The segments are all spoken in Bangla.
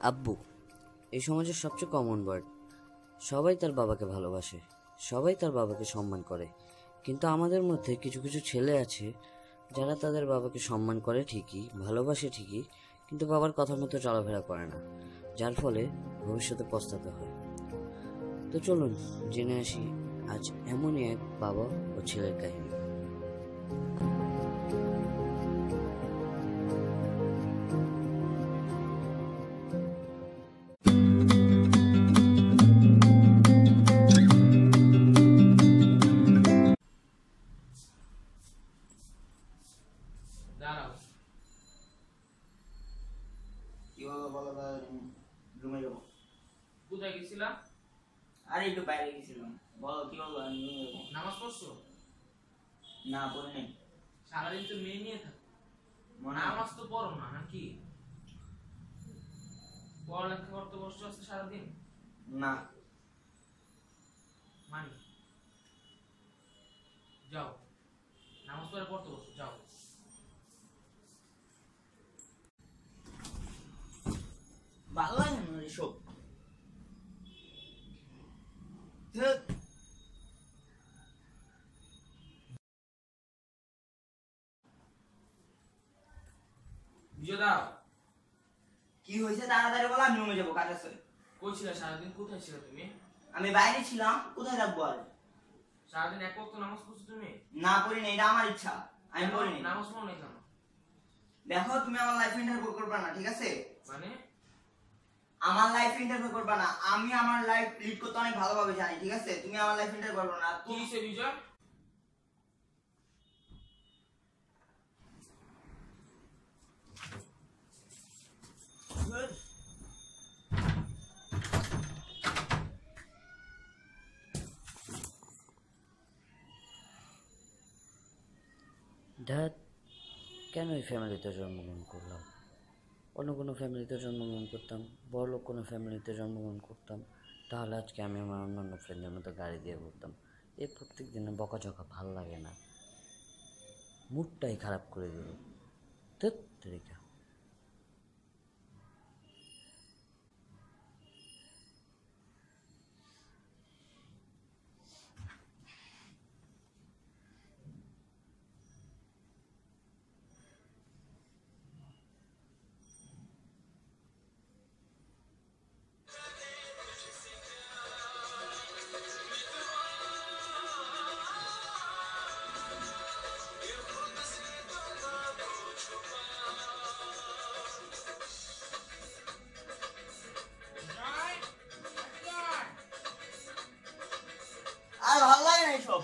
আব্বু এই সমাজের সবচেয়ে কমন ওয়ার্ড। সবাই তার বাবাকে ভালোবাসে, সবাই তার বাবাকে সম্মান করে, কিন্তু আমাদের মধ্যে কিছু কিছু ছেলে আছে যারা তাদের বাবাকে সম্মান করে ঠিকই, ভালোবাসে ঠিকই, কিন্তু বাবার কথা মতো চলাফেরা করে না, যার ফলে ভবিষ্যতে পস্তাতে হয়। তো চলুন জেনে আসি আজ এমনই এক বাবা ও ছেলের কাহিনী। দাঁড়াও, কি হলো বলো? রুমে যাবো। কোথায় গেছিলাম? আরে একটু বাইরে গেছিলাম। বলো কি হলো? আমি রুমে যাবো। নামাজ পড়ছো? না পড়ি নাই। সারাদিন তো মেয়ে নিয়ে থাকো, মনে হয় নামাজ তো পড়ো না নাকি? পড়ালেখা করতে বসছো আজকে সারাদিন? না। মানি যাও, নামাজ পড়ে পড়তে বসো, যাও। ভালো লাগে না এসব। ধ্যাৎ। বুঝে দাও। কি হয়েছে তাড়াতাড়ি বলো, আমি রুমে যাবো, কাজ আছে। কই ছিলে সারাদিন? কোথায় ছিলে তুমি? আমি বাইরে ছিলাম, কোথায় থাকবো আর? সারাদিন এক ওয়াক্ত নামাজ পড়ছো তুমি? না পড়ি নাই, এটা আমার ইচ্ছা, আমি পড়ি নাই। নামাজ পড়ো নাই কেন? দেখো তুমি আমার লাইফ ইন্টারভিউ করবে না, ঠিক আছে? মানে আমার লাইফ ইন্টারভিউ করবে না। আমি আমার লাইফ লিড করতে অনেক ভালোভাবে জানি, ঠিক আছে? তুমি আমার লাইফ ইন্টারভিউ করবে না। কি সে বিজয়? ড্যাড, কেন এই ফ্যামিলিতে জন্মগ্রহণ করলাম? অন্য কোনো ফ্যামিলিতে জন্মগ্রহণ করতাম, বড়লোক কোনো ফ্যামিলিতে জন্মগ্রহণ করতাম, তাহলে আজকে আমি আমার অন্যান্য ফ্রেন্ডের মতো গাড়ি দিয়ে ঘুরতাম। এই প্রত্যেক দিনে বকাঝকা ভাল লাগে না, মুডটাই খারাপ করে দিল। ধ্যাৎ তেরিকা। আর ভালো লাগে না এসব।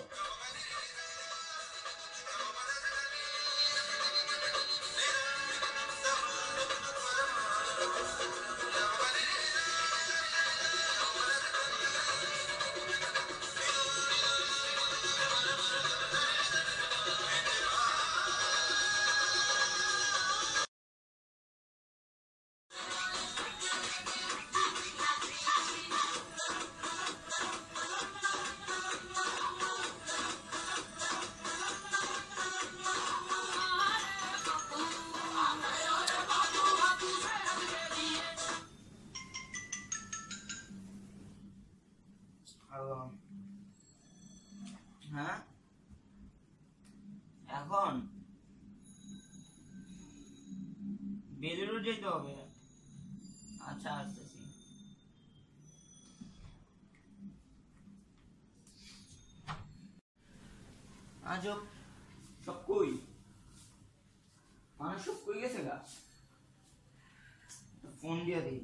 হ্যাঁ, এখন বেলুড় যেতে হবে। আচ্ছা আসতেছি। আজব, সব কই? মানুষ সব কই গেছে গা? ফোন দিয়ে দিই।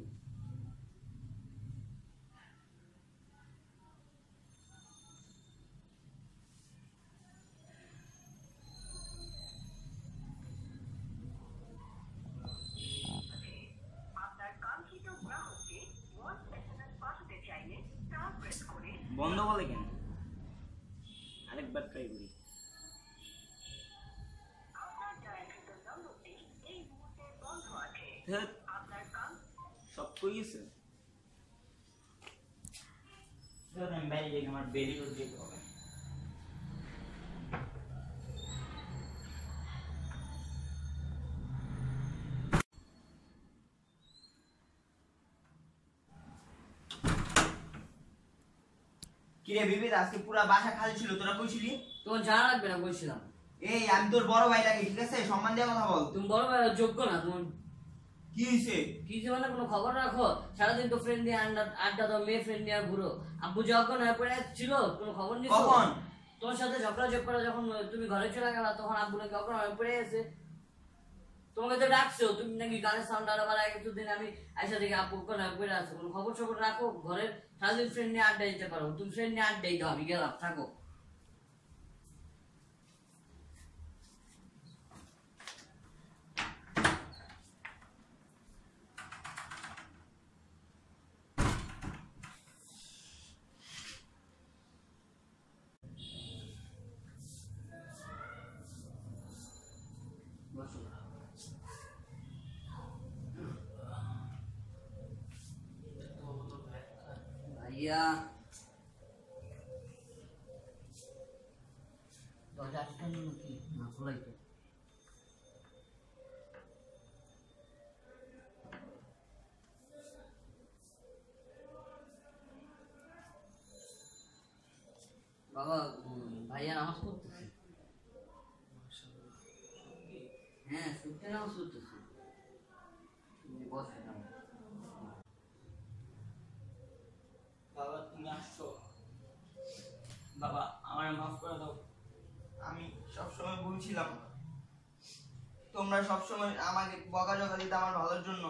বন্ধ বলে কেন? আরেকবার ট্রাই করি। ধ্যাৎ, সব কই গেছে? আমি বাইরে যাই, আমার বেলুড় যেতে হবে। কিরে বিবেক, আজকে পুরা বাসা খালি ছিল, তোরা কইছিলি? তোমার জানা লাগবে না, বলছিলাম। এই আমি তোর বড় ভাই লাগি, ঠিক আছে? সম্মান দিয়ে কথা বল। তুমি বড় ভাইয়ের যোগ্য না। তুমি কি হইছে? কি যে মানে কোনো খবর রাখো? সারাদিন তো ফ্রেন্ড নিয়ে আড্ডা দাও, মেয়ে ফ্রেন্ড নিয়ে ঘুরো। আব্বু যখন পড়ে ছিল, কোনো খবর নিছো? কখন? তোমার সাথে ঝগড়া করে যখন তুমি ঘরে চলে গেলা, তখন আব্বু নাকি কখন পড়ে গেছে। তোমাকে তো ডাকছো, তুমি নাকি গানের সাউন্ড আরো বাড়ায় গেছো। দিন আমি আইসা দেখি আব্বু পড়ে আছো। কোনো খবর সবর রাখো, ঘরের সারাদিন ফ্রেন্ড নিয়ে আড্ডা দিতে পারো। তুমি ফ্রেন্ড নিয়ে আড্ডাই দাও, আমি গেলাম, থাকো। বসো। ভাইয়া, দরজা আটকানো নাকি? না, খোলাই তো। বাবা, ভাইয়া নামাজ পড়তেছে। হ্যাঁ, সত্যি নামাজ পড়তেছে। তুমি বসে নাও। বাবা তুমি আসছো? বাবা আমার মাফ করে দাও, আমি সবসময় ভুলছিলাম। তোমরা সবসময় আমাকে বকাঝকা দিতে আমার ভালোর জন্য।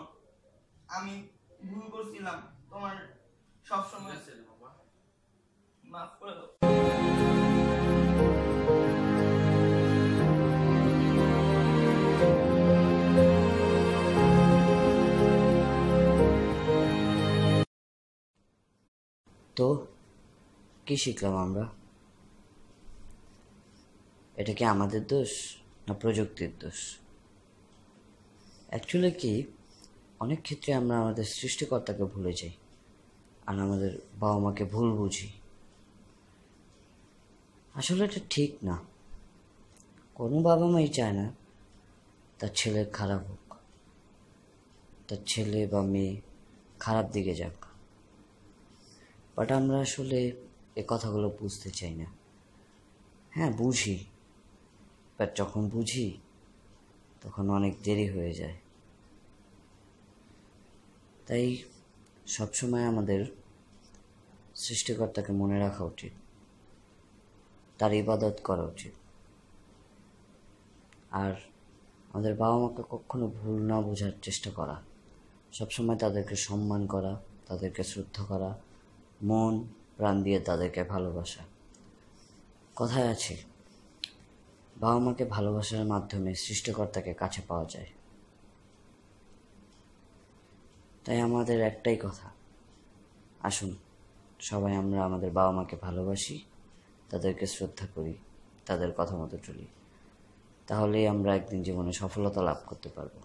আমি ভুল করছিলাম, তোমার সবসময় বাবা মাফ করে দাও। তো কি শিখলাম আমরা? এটা কি আমাদের দোষ না প্রযুক্তির দোষ? অ্যাকচুয়ালি কি, অনেক ক্ষেত্রে আমরা আমাদের সৃষ্টিকর্তাকে ভুলে যাই আর আমাদের বাবা মাকে ভুল বুঝি। আসলে এটা ঠিক না। কোনো বাবা মাই চায় না তার ছেলে খারাপ হোক, তার ছেলে বা মেয়ে খারাপ দিকে যাক। বাট আমরা আসলে এ কথাগুলো বুঝতে চাই না। হ্যাঁ বুঝি, বাট যখন বুঝি তখন অনেক দেরি হয়ে যায়। তাই সবসময় আমাদের সৃষ্টিকর্তাকে মনে রাখা উচিত, তার ইবাদত করা উচিত, আর আমাদের বাবা মাকে কখনো ভুল না বোঝার চেষ্টা করা, সবসময় তাদেরকে সম্মান করা, তাদেরকে শ্রদ্ধা করা, মন প্রাণ দিয়ে তাদেরকে ভালোবাসা। কথায় আছে, বাবা মাকে ভালোবাসার মাধ্যমে সৃষ্টিকর্তাকে কাছে পাওয়া যায়। তাই আমাদের একটাই কথা, আসুন সবাই আমরা আমাদের বাবা মাকে ভালোবাসি, তাদেরকে শ্রদ্ধা করি, তাদের কথা মতো চলি। তাহলেই আমরা একদিন জীবনে সফলতা লাভ করতে পারবো।